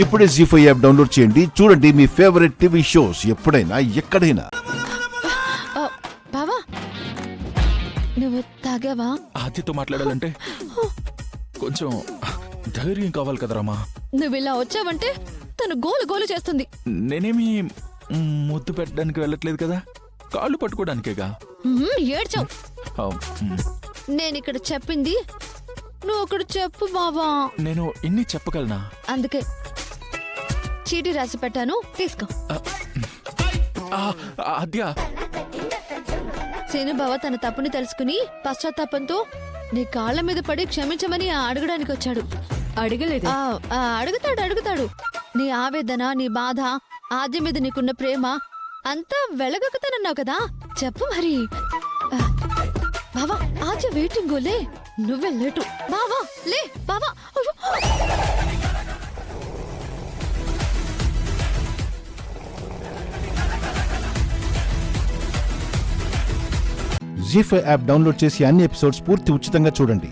ఇప్పుడే జీ5 app download చేయండి. చూడండి మీ ఫేవరెట్ టీవీ షోస్ ఎప్పుడైనా ఎక్కడైనా. బావా నువ్వు తాగావా? ఆద్యతో మాట్లాడాలంటే కొంచెం ధైర్యం కావాలి కదరామా. నువ్వు ఇలా వచ్చావంటే తను గోలు గోలు చేస్తుంది. నేనేమి ముద్దు పెట్టడానికి వెళ్ళట్లేదు కదా, కాళ్ళు పట్టుకోవడానికేగా. ఏడ్చావు. నేనిక్కడ చెప్పింది నువ్వు ఒకటి చెప్పు బావా. నేను ఇన్ని చెప్పగలనా? అందుకే చీటీ రాసి పెట్టాను, తీసుకో. ఆద్య, శీను బావ తన తప్పుని తెలుసుకుని పశ్చాత్తాపంతో నీ కాళ్ల మీద పడి క్షమించమని అడగడానికి వచ్చాడు. అడగలేదు. అడుగుతాడు. నీ ఆవేదన, నీ బాధ, ఆద్య మీద నీకున్న ప్రేమ అంతా వెలగొక్కుతానన్నావు కదా, చెప్పు మరి. బావా ఆద్య వెయిటింగ్ లే, నువ్వే లేటు. బావా లే బావా. జీ5 యాప్ డౌన్లోడ్ చేసి అన్ని ఎపిసోడ్స్ పూర్తి ఉచితంగా చూడండి.